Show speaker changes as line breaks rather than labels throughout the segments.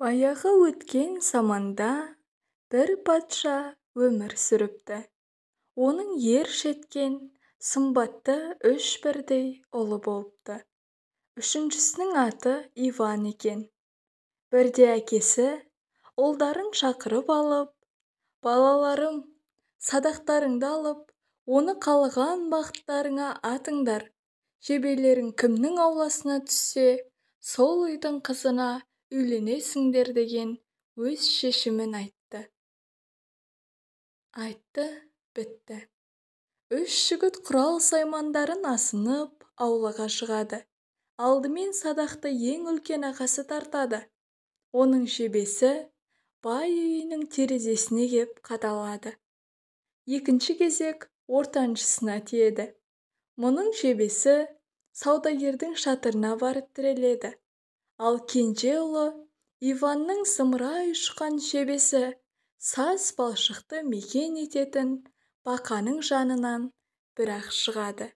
Баяғы өткен заманда бір патша өмір сүріпті. Оның ер жеткен сымбатты үш бірдей ұлы болыпты. Үшіншісінің аты Иван екен. Бірде әкесі ұлдарын шақырып алып, балаларым, садақтарыңды алып, оны қалаған бақыттарыңа атыңдар. Жебелерің кімнің ауласына түссе, сол үйдің қызына үйленесіңдер деген өз шешімін айтты. Бітті. Үш жігіт құрал-саймандарын асынып аулаға шығады. Алдымен садақты ең үлкен ағасы тартады. Оның жебесі бай үйінің терезесіне кеп қадалады. Екінші кезек ортаншысына тиеді. Мұның жебесі саудагердің шатырына барып тіреледі. Ал кенже ұлы Иванның зымырай ұшқан жебесі саз балшықты мекен ететін бақаның жанынан бір-ақ шығады.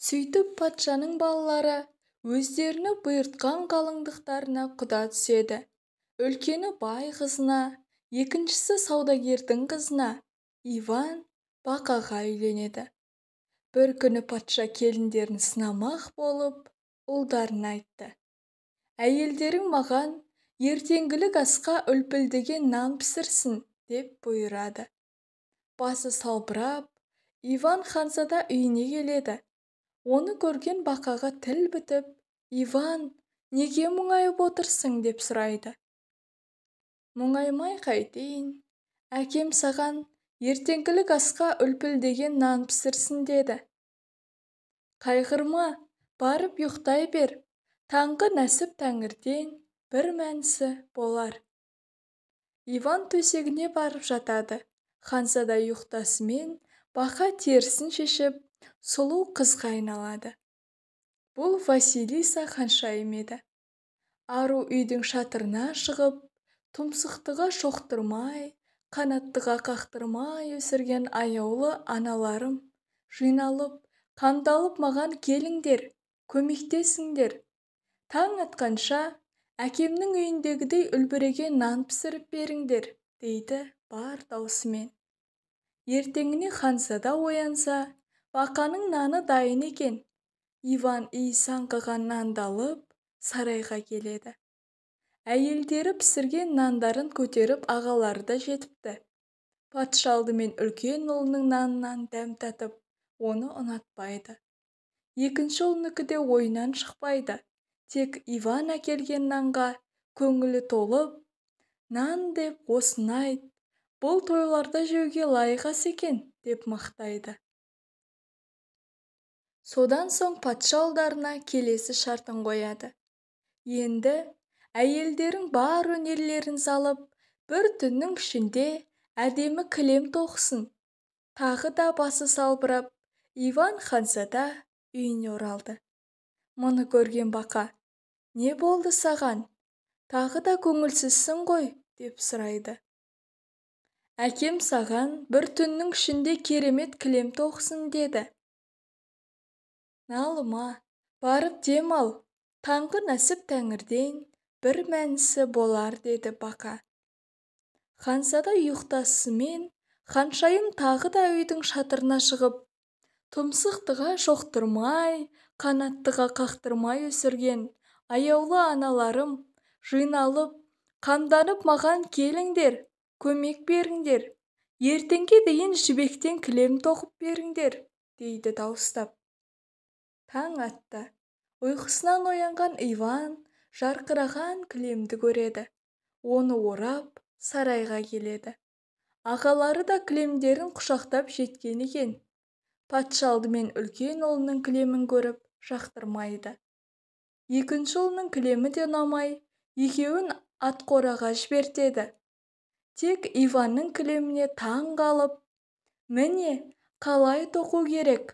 Сөйтіп патшаның балалары өздеріне бұйыртқан қалыңдықтарына құда түседі. Үлкені бай қызына, екіншісі саудагердің қызына, Иван бақаға үйленеді. Бір күні патша келіндерін сынамақ болып, ұлдарына айтты: «Әйелдерің маған ертеңгілік асқа үлпілдеген нан пісірсін», деп бұйырады. Басы салбырап, Иван ханзада үйіне келеді. Оны көрген бақаға тіл бітіп, «Иван, неге мұңайып отырсың?» деп сұрайды. «Мұңаймай қайтейін, әкем саған ертеңгілік асқа үлпілдеген нан пісірсін деді». «Қайғырма, барып ұйықтай бер, таңғы нәсіп тәңірден бір мәнісі болар». Иван төсегіне барып жатады. Ханзада ұйықтасымен бақа терісін шешіп, сұлу қызға айналады. Бұл Василиса ханшайым еді. Ару үйдің шатырына шығып, тұмсықтыға шоқтырмай, қанаттыға қақтырмай өсірген аяулы аналарым, жиналып, қамдалып маған келіңдер, көмектесіңдер. Таң атқанша әкемнің үйіндегідей үлбіреген нан пісіріп беріңдер, дейді бар даусымен. Ертеңіне ханзада оянса, бақаның наны дайын екен. Иван иіс аңқыған нанды алып сарайға келеді. Әйелдері пісірген нандарын көтеріп ағалары да жетіпті. Патша алдымен үлкен ұлының нанынан дәм татып, оны ұнатпайды. Екінші ұлынікі де ойынан шықпайды. Тек Иван әкелген нанға көңілі толып, «Нан деп осыны айт, бұл тойларда жеуге лайық ас екен» деп мақтайды. Содан соң патша ұлдарына келесі шартын қояды. Енді әйелдерің бар өнерлерін салып, бір түннің ішінде әдемі кілем тоқсын. Тағы да басы салбырап, Иван ханзада үйіне оралды. Мұны көрген бақа: «Не болды саған? Тағы да көңілсізсің ғой?» деп сұрайды. «Әкем саған бір түннің ішінде керемет кілем тоқсын деді». «Налыма, барып дем ал, таңғы нәсіп тәңірден бір мәнісі болар», деді бақа. Ханзада ұйықтасымен ханшайым тағы да үйдің шатырына шығып, тұмсықтыға шоқтырмай, қанаттыға қақтырмай өсірген аяулы аналарым, жиналып, қамданып маған келіңдер, көмек беріңдер, ертеңге дейін жібектен кілем тоқып беріңдер, дейді дауыстап. Таң атты. Ұйқысынан оянған Иван жарқыраған кілемді көреді. Оны орап сарайға келеді. Ағалары да кілемдерін құшақтап жеткен екен. Патша алдымен үлкен ұлының кілемін көріп жақтырмайды. Екінші ұлының кілемі де ұнамай, екеуін атқораға жібертеді. Тек Иванның кілеміне таң қалып, «Міне, қалай тоқу керек?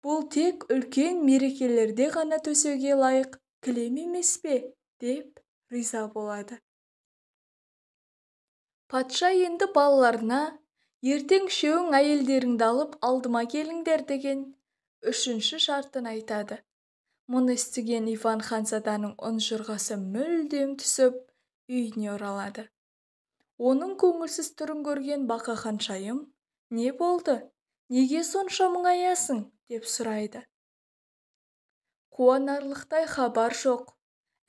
Бұл тек үлкен мерекелерде ғана төсеуге лайық кілем емес пе?» деп риза болады. Патша енді балаларына «Ертең үшеуің әйелдеріңді алып алдыма келіңдер» деген үшінші шартын айтады. Мұны естіген Иван ханзаданың ұнжырғасы мүлдем түсіп, үйіне оралады. Оның көңілсіз түрін көрген Бақа ханшайым, «Не болды? Неге сонша мұңаясың?» деп сұрайды. «Қуанарлықтай хабар жоқ.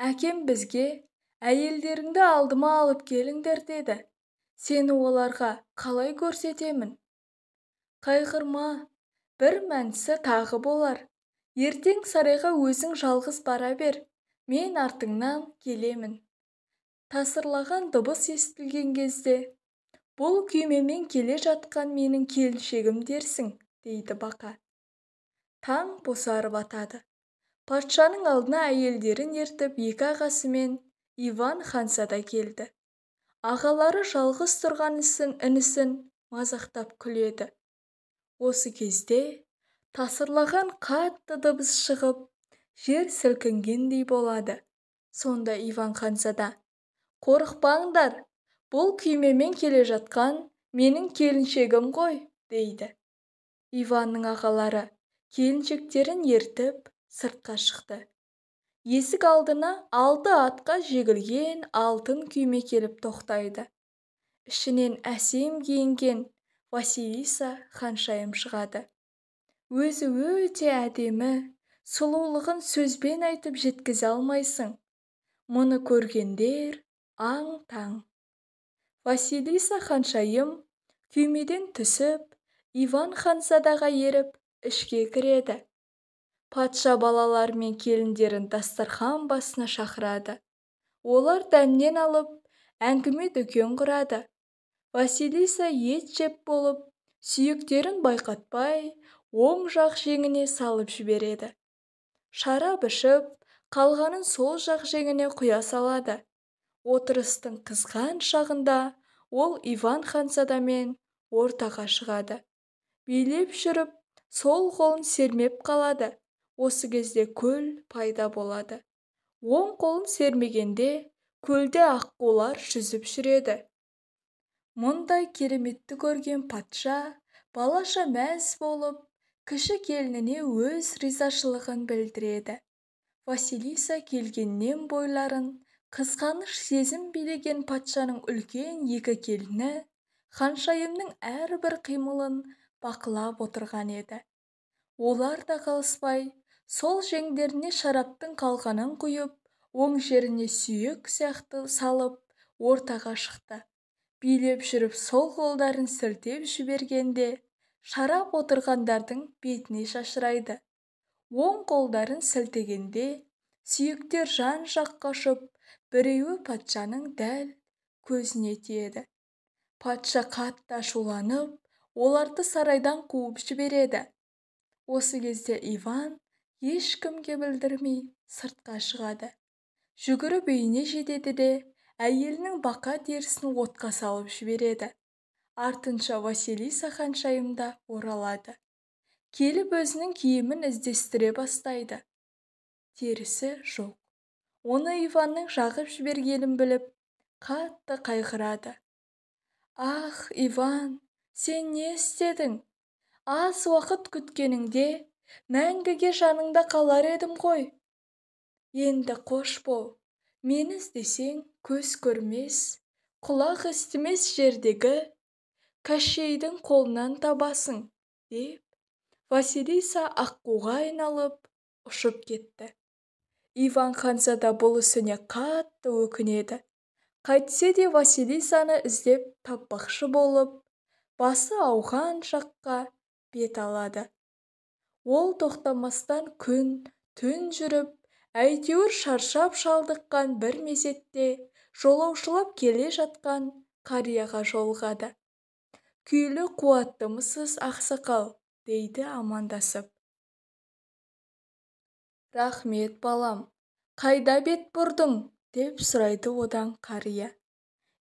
Әкем бізге, әйелдеріңді алдыма алып келіңдер деді. Сені оларға қалай көрсетемін?» «Қайғырма, бір мәнісі тағы болар. Ертең сарайға өзің жалғыз бара бер, мен артыңнан келемін». Тасырлаған дыбыс естілген кезде, «Бұл күймемен келе жатқан менің келіншегім дерсің», дейді Бақа. Таң бозарып атады. Патшаның алдына әйелдерін ертіп екі ағасымен Иван ханзада келді. Ағалары жалғыз тұрған інісін мазақтап күледі. Осы кезде тасырлаған қатты дыбыс шығып, жер сілкінгендей болады. Сонда Иван ханзада, «Қорықпаңдар, бұл күймемен келе жатқан менің келіншегім ғой», дейді. Иванның ағалары келіншектерін ертіп сыртқа шықты. Есік алдына 6 атқа жегілген алтын күйме келіп тоқтайды. Ішінен әсем киінген Василиса ханшайым шығады. Өзі өте әдемі, сұлулығын сөзбен айтып жеткізе алмайсың. Мұны көргендер аң-таң. Василиса ханшайым күймеден түсіп, Иван ханзадаға еріп, ішке кіреді. Патша балалар мен келіндерін дастархан басына шақырады. Олар дәмнен алып, әңгіме дүкен құрады. Василиса ет жеп болып, сүйектерін байқатпай, оң жақ жеңіне салып жібереді. Шарап ішіп, қалғанын сол жақ жеңіне құя салады. Отырыстың қызған шағында ол Иван ханзадамен ортаға шығады. Билеп жүріп, сол қолын сермеп қалады. Осы кезде көл пайда болады. Оң қолын сермегенде көлде аққулар жүзіп жүреді. Мұндай кереметті көрген патша балаша мәз болып, кіші келініне өз ризашылығын білдіреді. Василиса келгеннен бойларын қызғаныш сезім билеген патшаның үлкен екі келіні ханшайымның әрбір қимылын бақылап отырған еді. Олар да қалыспай, сол жеңдеріне шараптың қалғанын құйып, оң жеріне сүйек сияқты салып, ортаға шықты. Билеп жүріп сол қолдарын сілтеп жібергенде, шарап отырғандардың бетіне шашырайды. Оң қолдарын сілтегенде, сүйектер жан жаққа ұшып, біреуі патшаның дәл көзіне тиеді. Патша қатты ашуланып, оларды сарайдан қуып жібереді. Осы кезде Иван ешкімге білдірмей сыртқа шығады. Жүгіріп үйіне жетеді де, әйелінің Бақа терісін отқа салып жібереді. Артынша Василиса ханшайым да оралады. Келіп өзінің киімін іздестіре бастайды. Терісі жоқ. Оны Иванның жағып жібергенін біліп, қатты қайғырады. «Ах, Иван, сен не істедің? Аз уақыт күткеніңде мәңгіге жаныңда қалар едім ғой. Енді қош бол, мені іздесең көз көрмес, құлақ естімес жердегі Кәшейдің қолынан табасың», деп Василиса аққуға айналып ұшып кетті. Иван ханзада бұл ісіне қатты өкінеді. Қайтсе де Василисаны іздеп таппақшы болып, басы ауған жаққа бет алады. Ол тоқтамастан күн, түн жүріп, әйтеуір шаршап шалдыққан бір мезетте жолаушылап келе жатқан қарияға жолығады. «Күйлі қуаттымысыз, ақсақал?» дейді амандасып. «Рахмет, балам, қайда бет бұрдың?» деп сұрайды одан қария.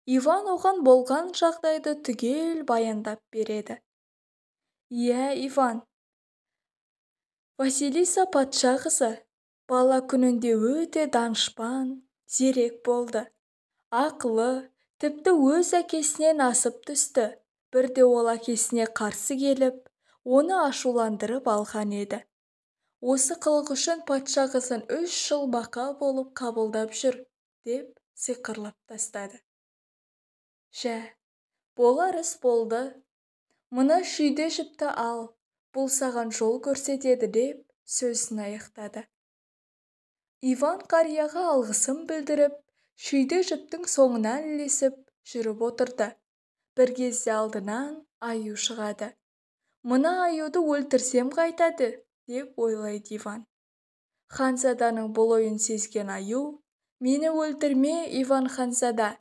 Иван оған болған жағдайды түгел баяндап береді. «Иә, Иван, Василиса патша қызы бала күнінде өте данышпан, зерек болды. Ақылы, тіпті өз әкесінен асып түсті. Бірде ол әкесіне қарсы келіп, оны ашуландырып алған еді. осы қылық үшін патша қызын 3 жыл бақа болып қабылдап жүр, деп сиқырлап тастады. Жә, болар іс болды. Мына шүйде жіпті ал, бұл саған жол көрсетеді, деп сөзін аяқтады. Иван қарияға алғысын білдіріп, шүйде жіптің соңынан ілесіп жүріп отырды. Бір кезде алдынан аю шығады. Мына аюды өлтірсем қайтады, деп ойлайды Иван. Ханзаданың бұл ойын сезген аю: мені өлтірме, Иван ханзада,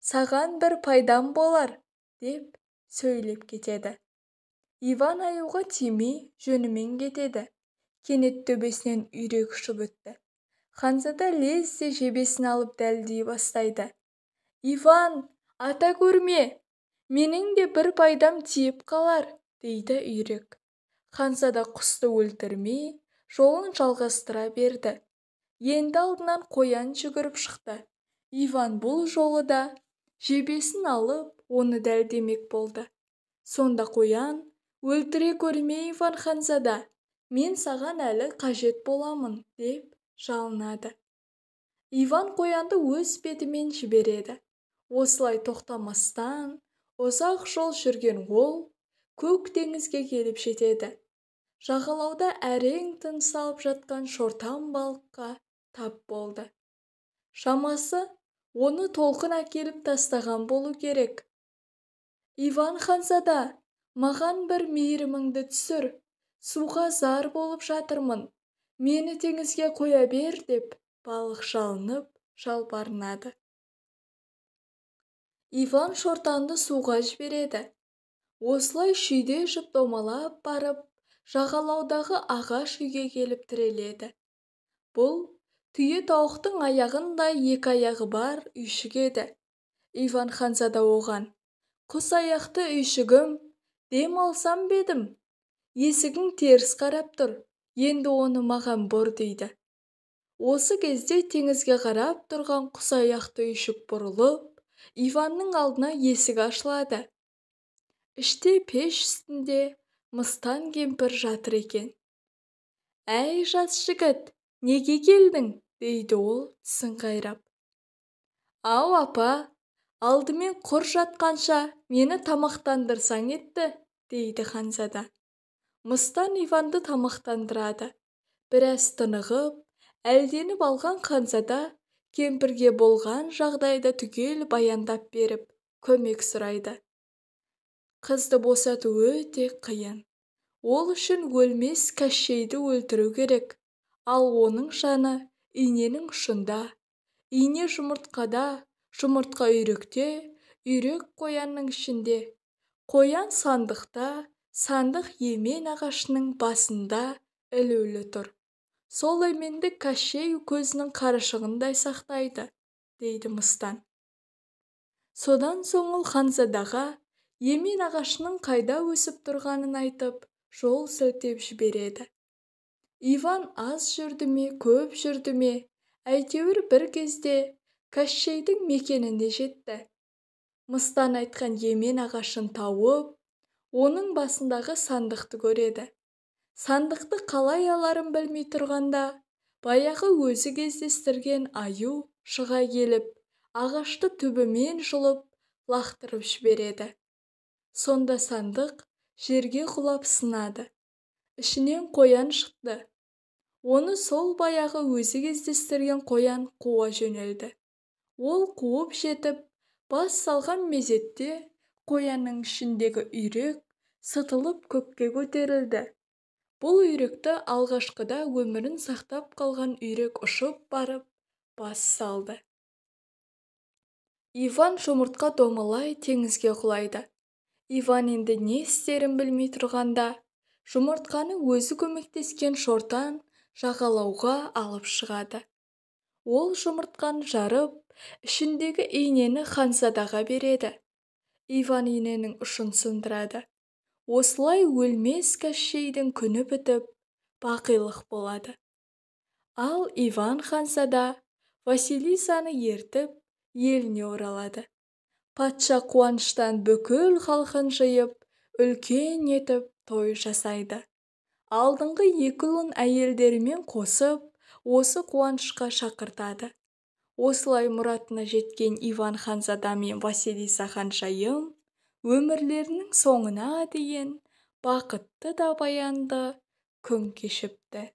саған бір пайдам болар, деп сөйлеп кетеді. Иван аюға тимей жөнімен кетеді. Кенет төбесінен үйрек ұшып өтті. Ханзада лезде жебесін алып дәлдей бастайды. Иван, ата көрме, менің де бір пайдам тиіп қалар, дейді үйрек. Ханзада құсты өлтірмей, жолын жалғастыра берді. Енді алдынан қоян жүгіріп шықты. Иван бұл жолы да жебесін алып, оны дәлдемек болды. Сонда қоян: өлтіре көрме, Иван ханзада, мен саған әлі қажет боламын, деп жалынады. Иван қоянды өз бетімен жібереді. Осылай тоқтамастан ұзақ жол жүрген ол көк теңізге келіп жетеді. Жағалауда әрең тыныс алып жатқан шортан балыққа тап болды. Шамасы оны толқын әкеліп тастаған болу керек. Иван ханзада, маған бір мейіріміңді түсір, суға зар болып жатырмын, мені теңізге қоя бер, деп балық жалынып жалбарынады. Иван шортанды суға жібереді. Осылай шүйде жіп домалап барып, жағалаудағы ағаш үйге келіп тіреледі. Бұл түйе тауықтың аяғындай 2 аяғы бар үйшік еді. Иван ханзада оған: құс аяқты үйшігім, дем алсам бедім, есігің теріс қарап тұр, енді оны маған бұр, дейді. Осы кезде теңізге қарап тұрған құс аяқты үйшік бұрылып, Иванның алдына есік ашылады. Іште пеш үстінде мыстан кемпір жатыр екен. Әй жас жігіт, неге келдің, дейді ол тісін қайрап. Ау апа, алдымен құр жатқанша мені тамақтандырсаң етті, дейді ханзада. Мыстан Иванды тамақтандырады. Біраз тынығып, әлденіп алған ханзада кемпірге болған жағдайды түгел баяндап беріп, көмек сұрайды. Қызды босату өте қиын. Ол үшін өлмес Кәшейді өлтіру керек. Ал оның жаны иненің ұшында. Ине жұмыртқада, жұмыртқа үйректе, үйрек қоянның ішінде. Қоян сандықта, сандық емен ағашының басында ілулі тұр. Сол еменді Кәшей көзінің қарашығындай сақтайды, дейді мыстан. Содан соң ол ханзадаға емен ағашының қайда өсіп тұрғанын айтып, жол сілтеп жібереді. Иван аз жүрді ме, көп жүрді ме, әйтеуір бір кезде Кәшейдің мекеніне жетті. Мыстан айтқан емен ағашын тауып, оның басындағы сандықты көреді. Сандықты қалай аларын білмей тұрғанда, баяғы өзі кездестірген аю шыға келіп, ағашты түбімен жұлып, лақтырып жібереді. Сонда сандық жерге құлап сынады. Ішінен қоян шықты. Оны сол баяғы өзі кездестірген қоян қуа жөнелді. Ол қуып жетіп, бас салған мезетте қоянның ішіндегі үйрек сытылып көкке көтерілді. Бұл үйректі алғашқыда өмірін сақтап қалған үйрек ұшып барып, бас салды. Иван жұмыртқа домалай теңізге құлайды. Иван енді не істерін білмей тұрғанда, жұмыртқаны өзі көмектескен шортан жағалауға алып шығады. Ол жұмыртқаны жарып, ішіндегі инені ханзадаға береді. Иван иненің ұшын сындырады. Осылай өлмес Кәшейдің күні бітіп, бақилық болады. Ал Иван ханзада Василисаны ертіп, еліне оралады. Патша қуаныштан бүкіл халқын жиып, үлкен етіп той жасайды. алдыңғы екі ұлын әйелдерімен қосып осы қуанышқа шақыртады. Осылай мұратына жеткен Иван ханзада мен Василиса ханшайым өмірлерінің соңына дейін бақытты да баянды күн кешіпті.